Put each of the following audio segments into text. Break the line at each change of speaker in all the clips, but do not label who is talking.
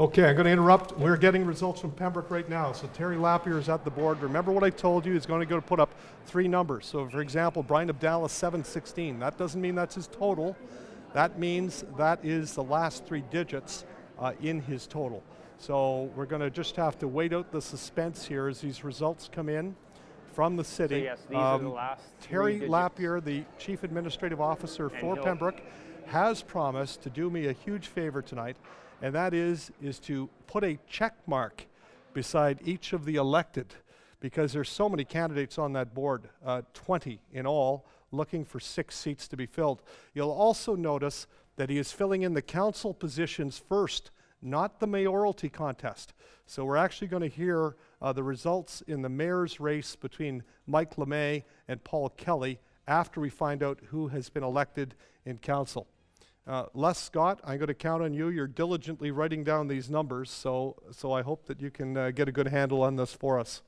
Okay, I'm going to interrupt. We're getting results from Pembroke right now. So Terry Lapierre is at the board. Remember what I told you, he's going to go to put up 3 numbers. So for example, Brian Abdallah 716. That doesn't mean that's his total. That means that is the last 3 digits in his total. So we're going to just have to wait out the suspense here as these results come in from the city.
So yes, these are the last
Terry
3
Lapierre, the Chief Administrative Officer for Pembroke, has promised to do me a huge favor tonight, and that is to put a check mark beside each of the elected, because there's so many candidates on that board, 20 in all, looking for 6 seats to be filled. You'll also notice that he is filling in the council positions first, not the mayoralty contest. So we're actually going to hear the results in the mayor's race between Mike Lemay and Paul Kelly after we find out who has been elected in council. Les Scott, I'm going to count on you. You're diligently writing down these numbers, so I hope that you can get a good handle on this for us.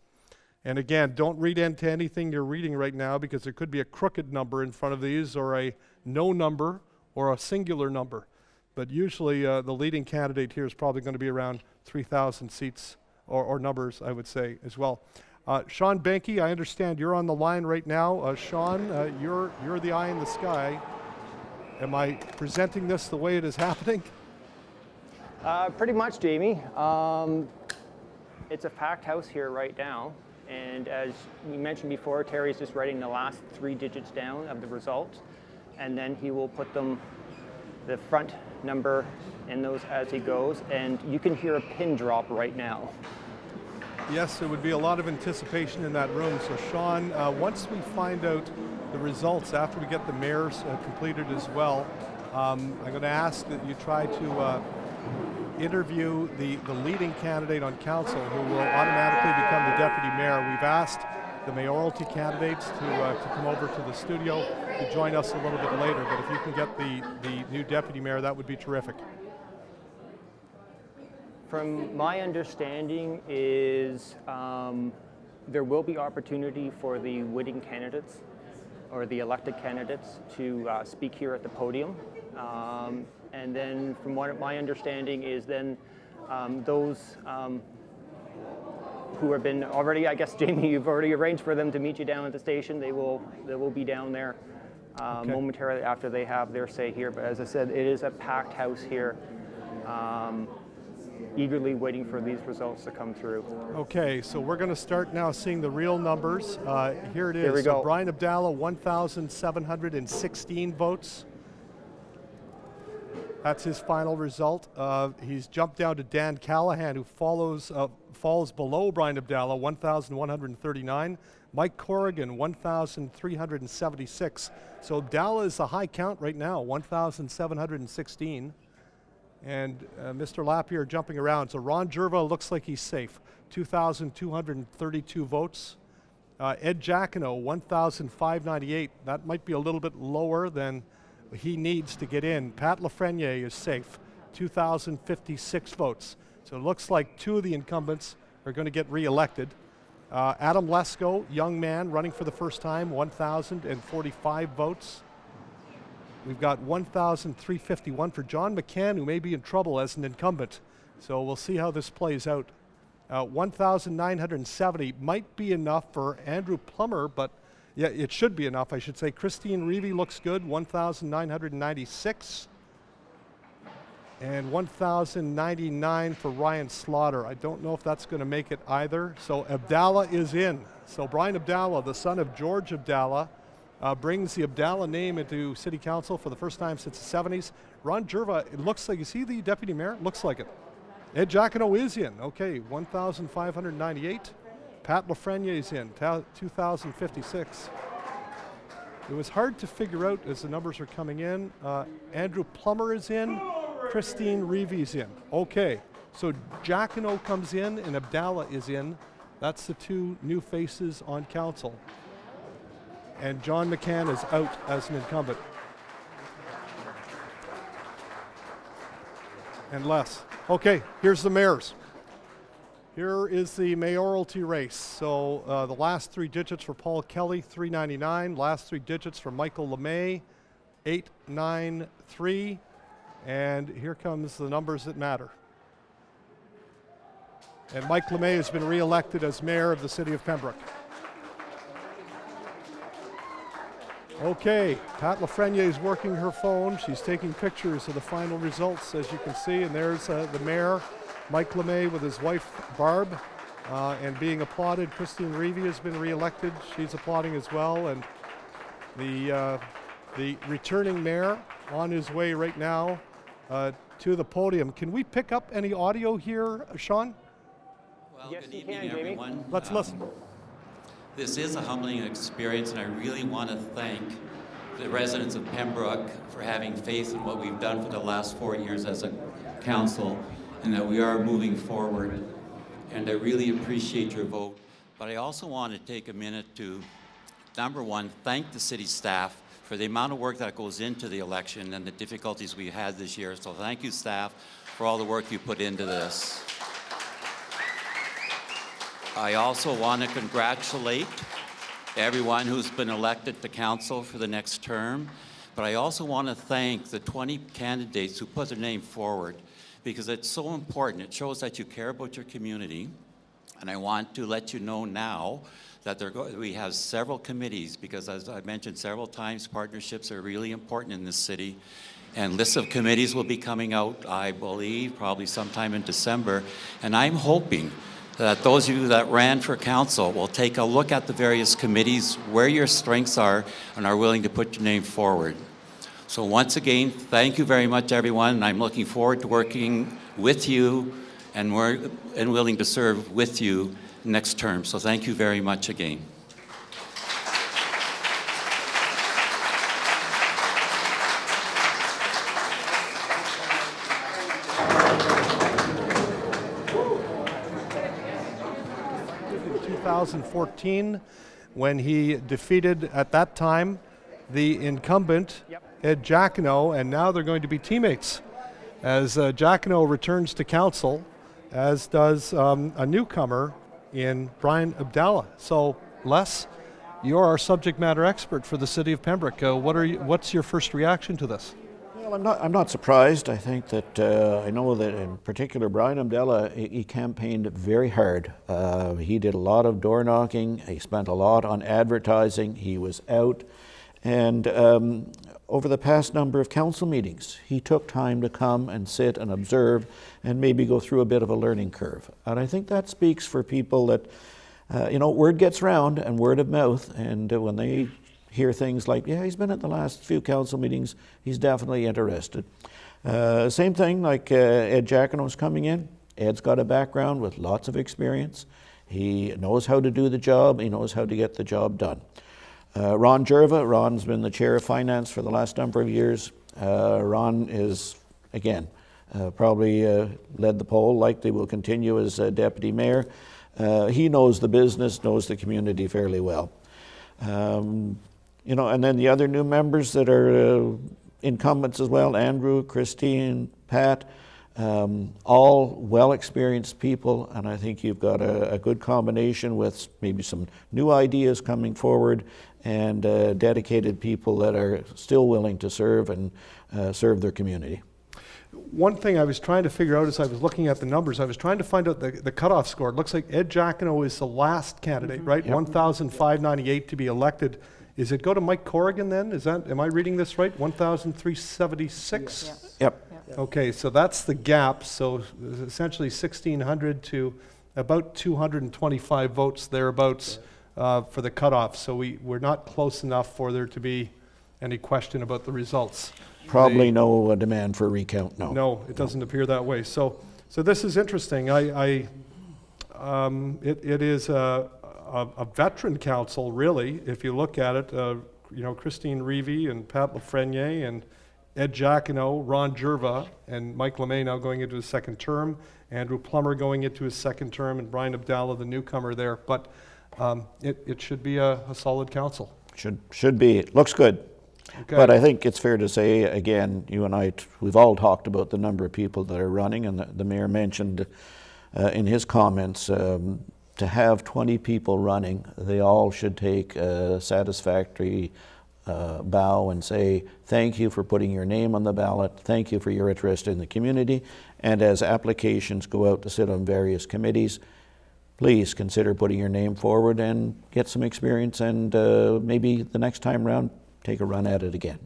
And again, don't read into anything you're reading right now, because there could be a crooked number in front of these, or a no number, or a singular number. But usually the leading candidate here is probably going to be around 3,000 seats, or numbers, I would say, as well. Sean Benke, I understand you're on the line right now. Sean, you're the eye in the sky. Am I presenting this the way it is happening?
Pretty much, Jamie. It's a packed house here right now, and as we mentioned before, Terry's just writing the last 3 digits down of the results, and then he will put the front number in those as he goes, and you can hear a pin drop right now.
Yes, there would be a lot of anticipation in that room. So Sean, once we find out the results, after we get the mayor's completed as well, I'm going to ask that you try to interview the leading candidate on council, who will automatically become the deputy mayor. We've asked the mayoralty candidates to come over to the studio to join us a little bit later, but if you can get the new deputy mayor, that would be terrific.
From my understanding is there will be opportunity for the winning candidates or the elected candidates to speak here at the podium. And then from what my understanding is then those who have been already, I guess, Jamie, you've already arranged for them to meet you down at the station. They will be down there momentarily after they have their say here. But as I said, it is a packed house here, eagerly waiting for these results to come through.
Okay, so we're going to start now seeing the real numbers. Here it is.
Here we go.
So Brian Abdallah, 1,716 votes. That's his final result. He's jumped down to Dan Callahan, who falls below Brian Abdallah, 1,139. Mike Corrigan, 1,376. So Abdallah is the high count right now, 1,716. And Mr. Lapierre jumping around. So Ron Jerva looks like he's safe, 2,232 votes. Ed Jacquinot, 1,598. That might be a little bit lower than he needs to get in. Pat Lafreniere is safe, 2,056 votes. So it looks like 2 of the incumbents are going to get re-elected. Adam Lesko, young man, running for the first time, 1,045 votes. We've got 1,351 for John McCann, who may be in trouble as an incumbent. So we'll see how this plays out. 1,970 might be enough for Andrew Plummer, but yeah, it should be enough, I should say. Christine Reevy looks good, 1,996. And 1,099 for Ryan Slaughter. I don't know if that's going to make it either. So Abdallah is in. So Brian Abdallah, the son of George Abdallah, brings the Abdallah name into City Council for the first time since the 70s. Ron Jerva, it looks like, is he the deputy mayor? Looks like it. Ed Jacquinot is in. Okay, 1,598. Pat Lafreniere is in, 2,056. It was hard to figure out as the numbers are coming in. Andrew Plummer is in. Christine Reevy's in. Okay, so Jacquinot comes in and Abdallah is in. That's the 2 new faces on council. And John McCann is out as an incumbent. And less. Okay, here's the mayors. Here is the mayoralty race. So the last 3 digits for Paul Kelly, 399. Last 3 digits for Michael Lemay, 893. And here comes the numbers that matter. And Mike LeMay has been re-elected as mayor of the city of Pembroke. Okay, Pat Lafreniere is working her phone. She's taking pictures of the final results, as you can see. And there's the mayor, Mike LeMay, with his wife, Barb, and being applauded. Christine Reevy has been re-elected. She's applauding as well. And the returning mayor on his way right now to the podium. Can we pick up any audio here, Sean?
Well,
Yes,
good
you
evening,
can, Jamie.
everyone.
Let's listen.
This is a humbling experience, and I really want to thank the residents of Pembroke for having faith in what we've done for the last 4 years as a council, and that we are moving forward. And I really appreciate your vote. But I also want to take a minute to, number one, thank the city staff for the amount of work that goes into the election and the difficulties we had this year. So thank you, staff, for all the work you put into this. I also want to congratulate everyone who's been elected to council for the next term, but I also want to thank the 20 candidates who put their name forward, because it's so important. It shows that you care about your community, and I want to let you know now that we have several committees, because as I mentioned several times, partnerships are really important in this city, and lists of committees will be coming out, I believe, probably sometime in December, and I'm hoping that those of you that ran for council will take a look at the various committees, where your strengths are, and are willing to put your name forward. So once again, thank you very much, everyone, and I'm looking forward to working with you and willing to serve with you next term. So thank you very much again.
2014, when he defeated, at that time, the incumbent, Ed Jacquinot, and now they're going to be teammates as Jacquinot returns to council, as does a newcomer in Brian Abdallah. So, Les, you're our subject matter expert for the city of Pembroke. What's your first reaction to this?
Well, I'm not surprised. I think that I know that in particular Brian Abdallah, he campaigned very hard. He did a lot of door knocking. He spent a lot on advertising. He was out, and over the past number of council meetings, he took time to come and sit and observe, and maybe go through a bit of a learning curve. And I think that speaks for people that word gets round, and word of mouth, and when they hear things like, yeah, he's been at the last few council meetings, he's definitely interested. Same thing like Ed Jacquinot's coming in. Ed's got a background with lots of experience. He knows how to do the job. He knows how to get the job done. Ron Jerva, Ron's been the chair of finance for the last number of years. Ron is, again, probably led the poll, likely will continue as deputy mayor. He knows the business, knows the community fairly well. And then the other new members that are incumbents as well, Andrew, Christine, Pat, all well-experienced people, and I think you've got a good combination with maybe some new ideas coming forward, and dedicated people that are still willing to serve and serve their community.
One thing I was trying to figure out as I was looking at the numbers, I was trying to find out the cutoff score. It looks like Ed Jacquinot is the last candidate, right? Yep. 1,598 to be elected. Is it go to Mike Corrigan then? Am I reading this right? 1,376?
Yes.
Yep.
Okay, so that's the gap. So essentially 1,600 to about 225 votes thereabouts for the cutoff. So we're not close enough for there to be any question about the results.
Probably no demand for a recount, no.
No, it doesn't appear that way. So this is interesting. It is a veteran council, really, if you look at it. Christine Reevy and Pat Lafreniere and Ed Jacquinot, Ron Jerva, and Mike LeMay now going into his second term, Andrew Plummer going into his second term, and Brian Abdallah, the newcomer there. But it should be a solid council.
Should be. It looks good.
Okay.
But I think it's fair to say, again, you and I, we've all talked about the number of people that are running, and the mayor mentioned in his comments, to have 20 people running, they all should take a satisfactory bow and say thank you for putting your name on the ballot, thank you for your interest in the community, and as applications go out to sit on various committees, please consider putting your name forward and get some experience, and maybe the next time round take a run at it again.